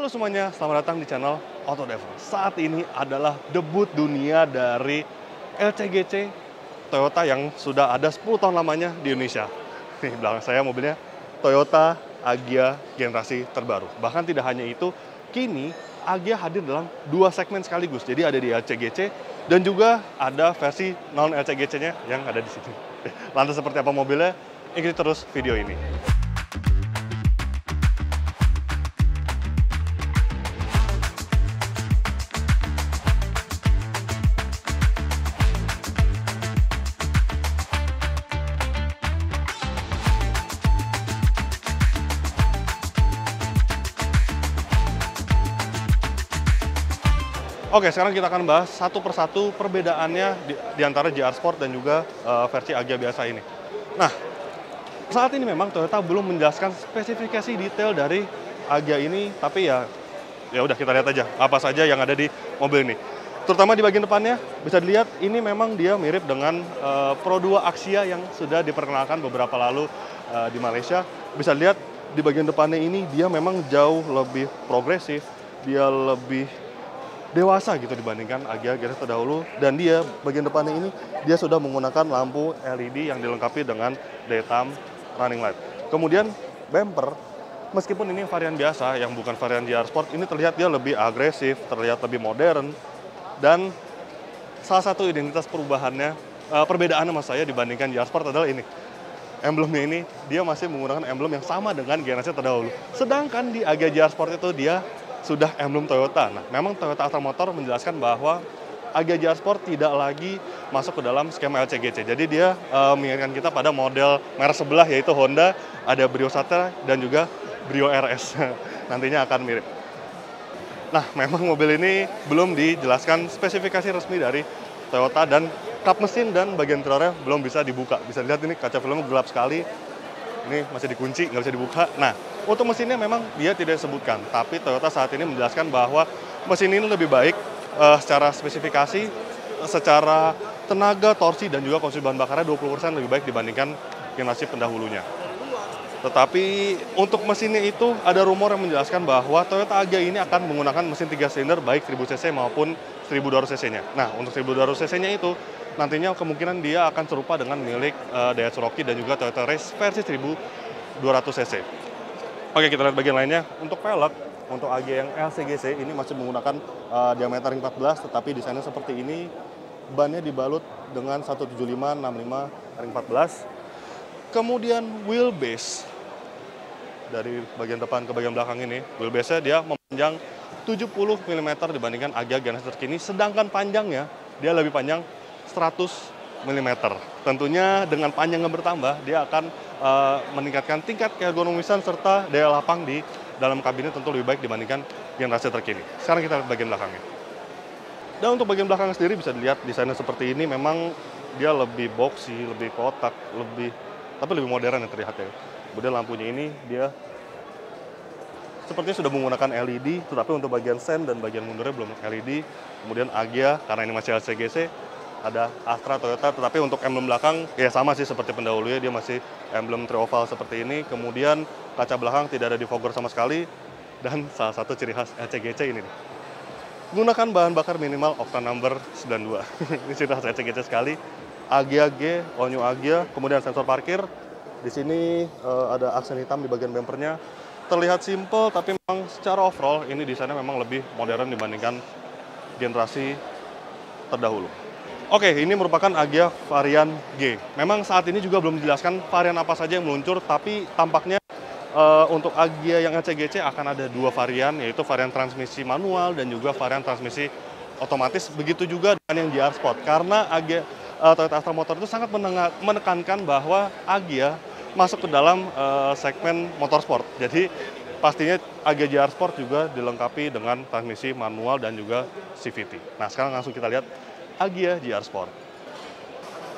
Halo semuanya, selamat datang di channel Autodev. Saat ini adalah debut dunia dari LCGC Toyota yang sudah ada 10 tahun lamanya di Indonesia. Nih, belakang saya mobilnya Toyota Agya generasi terbaru. Bahkan tidak hanya itu, kini Agya hadir dalam 2 segmen sekaligus. Jadi ada di LCGC dan juga ada versi non LCGC-nya yang ada di sini. Lantas seperti apa mobilnya? Ikuti terus video ini. Oke, sekarang kita akan bahas satu persatu perbedaannya di antara GR Sport dan juga versi Agya biasa ini. Nah, saat ini memang Toyota belum menjelaskan spesifikasi detail dari Agya ini, tapi ya udah kita lihat aja apa saja yang ada di mobil ini. Terutama di bagian depannya, bisa dilihat ini memang dia mirip dengan Pro 2 Axia yang sudah diperkenalkan beberapa lalu di Malaysia. Bisa dilihat di bagian depannya ini dia memang jauh lebih progresif, dia lebih dewasa gitu dibandingkan Agya generasi terdahulu, dan dia bagian depannya ini dia sudah menggunakan lampu LED yang dilengkapi dengan daytime running light. Kemudian bumper, meskipun ini varian biasa yang bukan varian GR Sport, ini terlihat dia lebih agresif, terlihat lebih modern, dan salah satu identitas perubahannya, perbedaannya mas saya dibandingkan GR Sport adalah ini. Emblemnya ini dia masih menggunakan emblem yang sama dengan generasi terdahulu. Sedangkan di Agya GR Sport itu dia sudah emblem Toyota. Nah, memang Toyota Astra Motor menjelaskan bahwa Agya GR Sport tidak lagi masuk ke dalam skema LCGC. Jadi dia mengingatkan kita pada model merek sebelah yaitu Honda, ada Brio Satra dan juga Brio RS. Nantinya akan mirip. Nah, memang mobil ini belum dijelaskan spesifikasi resmi dari Toyota dan kap mesin dan bagian interiornya belum bisa dibuka. Bisa dilihat ini kaca filmnya gelap sekali. Ini masih dikunci, nggak bisa dibuka. Nah, untuk mesinnya memang dia tidak disebutkan, tapi Toyota saat ini menjelaskan bahwa mesin ini lebih baik secara spesifikasi, secara tenaga, torsi, dan juga konsumsi bahan bakarnya 20% lebih baik dibandingkan generasi pendahulunya. Tetapi untuk mesinnya itu ada rumor yang menjelaskan bahwa Toyota Agya ini akan menggunakan mesin 3 silinder baik 1000 cc maupun 1200 cc-nya. Nah, untuk 1200 cc-nya itu nantinya kemungkinan dia akan serupa dengan milik Daihatsu Rocky dan juga Toyota Race versi 1200 cc. Oke, kita lihat bagian lainnya. Untuk velg, untuk Agya yang LCGC ini masih menggunakan diameter ring 14, tetapi desainnya seperti ini. Bannya dibalut dengan 175/65 ring 14. Kemudian wheelbase dari bagian depan ke bagian belakang ini, wheelbase-nya dia memanjang 70 mm dibandingkan Agya generasi terkini, sedangkan panjangnya dia lebih panjang 100 mm. Tentunya dengan panjang yang bertambah, dia akan meningkatkan tingkat keergonomisan serta daya lapang di dalam kabinnya tentu lebih baik dibandingkan generasi terkini. Sekarang kita lihat bagian belakangnya. Dan untuk bagian belakang sendiri bisa dilihat desainnya seperti ini, memang dia lebih boxy, lebih kotak, tapi lebih modern yang terlihat ya. Kemudian lampunya ini dia sepertinya sudah menggunakan LED, tetapi untuk bagian sen dan bagian mundurnya belum LED. Kemudian Agya, karena ini masih LCGC, ada Astra, Toyota, tetapi untuk emblem belakang ya sama sih seperti pendahulunya, dia masih emblem trioval seperti ini. Kemudian kaca belakang tidak ada defogger sama sekali, dan salah satu ciri khas LCGC ini nih, gunakan bahan bakar minimal octane number 92. Ini ciri khas LCGC sekali. Agya G, all new Agya, kemudian sensor parkir. Di sini ada aksen hitam di bagian bumpernya. Terlihat simple, tapi memang secara overall ini desainnya memang lebih modern dibandingkan generasi terdahulu. Oke, ini merupakan Agya varian G. Memang saat ini juga belum dijelaskan varian apa saja yang meluncur, tapi tampaknya untuk Agya yang LCGC akan ada 2 varian, yaitu varian transmisi manual dan juga varian transmisi otomatis. Begitu juga dengan yang GR Sport, karena Agya Toyota Astra Motor itu sangat menekankan bahwa Agya masuk ke dalam segmen motorsport. Jadi pastinya Agya GR Sport juga dilengkapi dengan transmisi manual dan juga CVT. Nah, sekarang langsung kita lihat Agya GR Sport.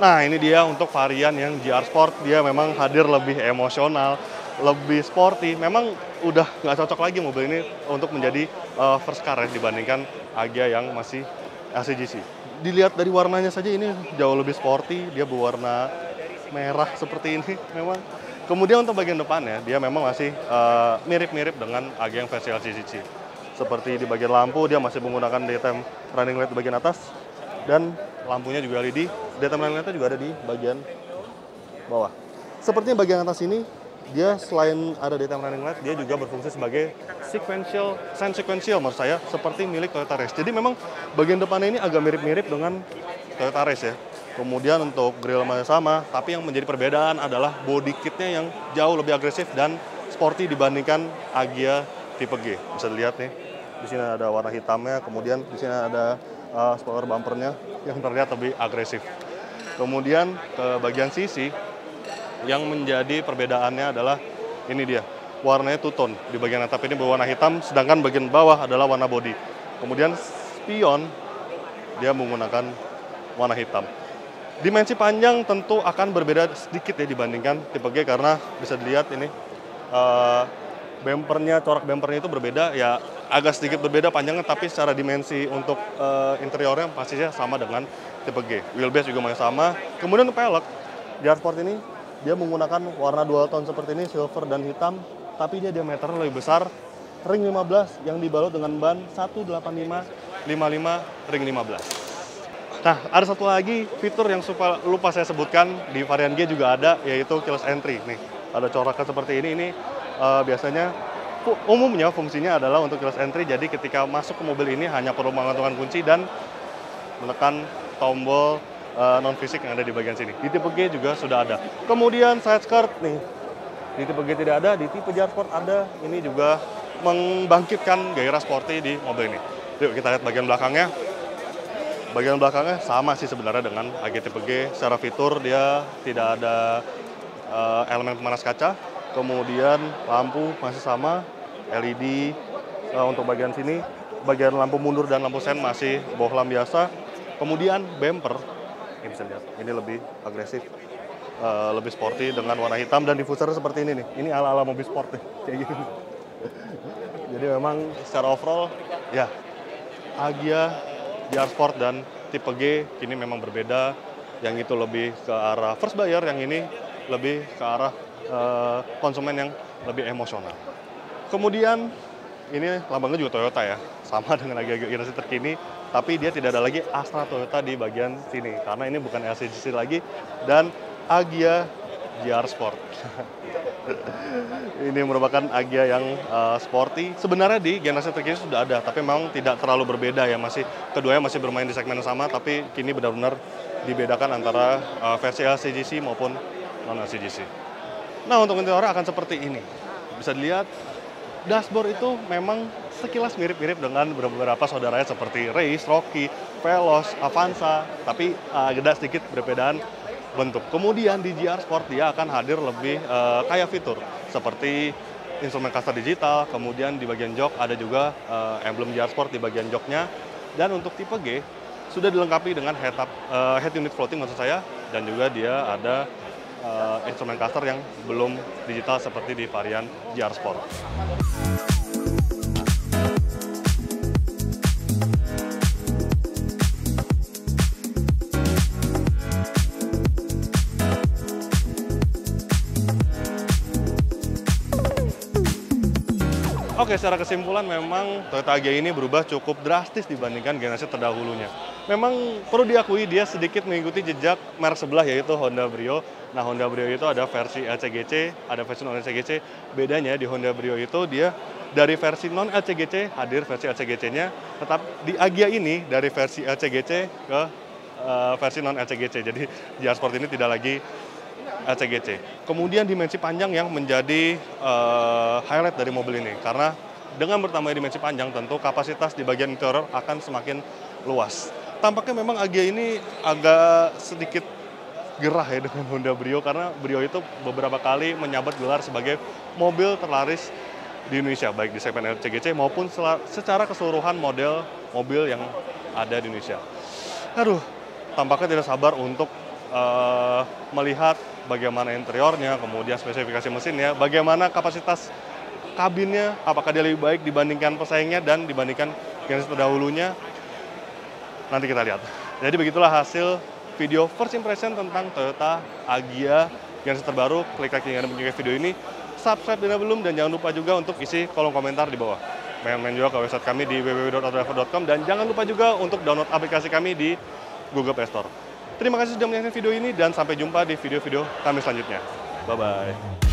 Nah, ini dia untuk varian yang GR Sport, dia memang hadir lebih emosional, lebih sporty. Memang udah nggak cocok lagi mobil ini untuk menjadi first car ya, dibandingkan Agya yang masih LCGC. Dilihat dari warnanya saja ini jauh lebih sporty, dia berwarna merah seperti ini memang. Kemudian untuk bagian depannya, dia memang masih mirip-mirip dengan Agya yang versi LCGC. Seperti di bagian lampu dia masih menggunakan daytime running light di bagian atas, dan lampunya juga LED. Daytime running light-nya juga ada di bagian bawah. Sepertinya bagian atas ini dia selain ada daytime running light, dia juga berfungsi sebagai sound sequential menurut saya, seperti milik Toyota Race. Jadi memang bagian depannya ini agak mirip-mirip dengan Toyota Race ya. Kemudian untuk grill masih sama, tapi yang menjadi perbedaan adalah body kitnya yang jauh lebih agresif dan sporty dibandingkan Agya tipe G. Bisa dilihat nih, di sini ada warna hitamnya, kemudian di sini ada spoiler bumpernya yang terlihat lebih agresif. Kemudian ke bagian sisi, yang menjadi perbedaannya adalah ini dia, warnanya two-tone. Di bagian atap ini berwarna hitam, sedangkan bagian bawah adalah warna body. Kemudian spion, dia menggunakan warna hitam. Dimensi panjang tentu akan berbeda sedikit ya dibandingkan tipe G, karena bisa dilihat ini bumpernya, corak bumpernya itu berbeda, ya agak sedikit berbeda panjangnya, tapi secara dimensi untuk interiornya pastinya sama dengan tipe G. Wheelbase juga masih sama. Kemudian pelek, GR Sport ini dia menggunakan warna dual tone seperti ini, silver dan hitam, tapi dia diameternya lebih besar, ring 15 yang dibalut dengan ban 185/55 ring 15. Nah, ada satu lagi fitur yang lupa saya sebutkan di varian G juga ada, yaitu keyless entry. Nih, ada corakan seperti ini biasanya umumnya fungsinya adalah untuk keyless entry, jadi ketika masuk ke mobil ini hanya perlu mengantungan kunci dan menekan tombol non fisik yang ada di bagian sini. Di tipe G juga sudah ada. Kemudian side skirt nih, di tipe G tidak ada, di tipe GR Sport ada. Ini juga membangkitkan gairah sporty di mobil ini. Yuk kita lihat bagian belakangnya. Bagian belakangnya sama sih sebenarnya dengan AG tipe G. Secara fitur dia tidak ada elemen pemanas kaca. Kemudian lampu masih sama, LED. Untuk bagian sini, bagian lampu mundur dan lampu sen masih bohlam biasa. Kemudian bumper, ini bisa lihat, ini lebih agresif, lebih sporty dengan warna hitam, dan diffusernya seperti ini nih. Ini ala-ala mobil sport nih, kayak gini. Jadi memang secara overall, ya Agya, GR Sport dan tipe G kini memang berbeda. Yang itu lebih ke arah first buyer, yang ini lebih ke arah konsumen yang lebih emosional. Kemudian ini lambangnya juga Toyota ya, sama dengan Agya generasi terkini, tapi dia tidak ada lagi Astra Toyota di bagian sini, karena ini bukan LCGC lagi, dan Agya GR Sport. Ini merupakan Agya yang sporty. Sebenarnya di generasi terkini sudah ada, tapi memang tidak terlalu berbeda ya, keduanya masih bermain di segmen yang sama, tapi kini benar-benar dibedakan antara versi LCGC maupun non-LCGC. Nah, untuk interiornya akan seperti ini. Bisa dilihat, dashboard itu memang sekilas mirip-mirip dengan beberapa saudaranya seperti Race, Rocky, Veloz, Avanza, tapi agak sedikit perbedaan bentuk. Kemudian di GR Sport dia akan hadir lebih kaya fitur, seperti instrumen cluster digital, kemudian di bagian jok ada juga emblem GR Sport di bagian joknya, dan untuk tipe G sudah dilengkapi dengan head unit floating maksud saya, dan juga dia ada instrumen cluster yang belum digital seperti di varian GR Sport. Oke, secara kesimpulan memang Toyota Agya ini berubah cukup drastis dibandingkan generasi terdahulunya. Memang perlu diakui dia sedikit mengikuti jejak merek sebelah, yaitu Honda Brio. Nah, Honda Brio itu ada versi LCGC, ada versi non-LCGC. Bedanya di Honda Brio itu dia dari versi non-LCGC hadir versi LCGC-nya, tetap di Agya ini dari versi LCGC ke versi non-LCGC. Jadi GR Sport ini tidak lagi LCGC. Kemudian dimensi panjang yang menjadi highlight dari mobil ini, karena dengan bertambah dimensi panjang tentu kapasitas di bagian interior akan semakin luas. Tampaknya memang Agya ini agak sedikit gerah ya dengan Honda Brio, karena Brio itu beberapa kali menyabet gelar sebagai mobil terlaris di Indonesia, baik di segmen LCGC maupun secara keseluruhan model mobil yang ada di Indonesia. Aduh, tampaknya tidak sabar untuk melihat bagaimana interiornya, kemudian spesifikasi mesinnya, bagaimana kapasitas kabinnya, apakah dia lebih baik dibandingkan pesaingnya dan dibandingkan generasi terdahulunya. Nanti kita lihat. Jadi begitulah hasil video first impression tentang Toyota Agya generasi terbaru. Klik like yang ada menyukai video ini, subscribe bila belum, dan jangan lupa juga untuk isi kolom komentar di bawah. main-main juga ke website kami di www.autodriver.com, dan jangan lupa juga untuk download aplikasi kami di Google Play Store. Terima kasih sudah menonton video ini dan sampai jumpa di video-video kami selanjutnya. Bye-bye.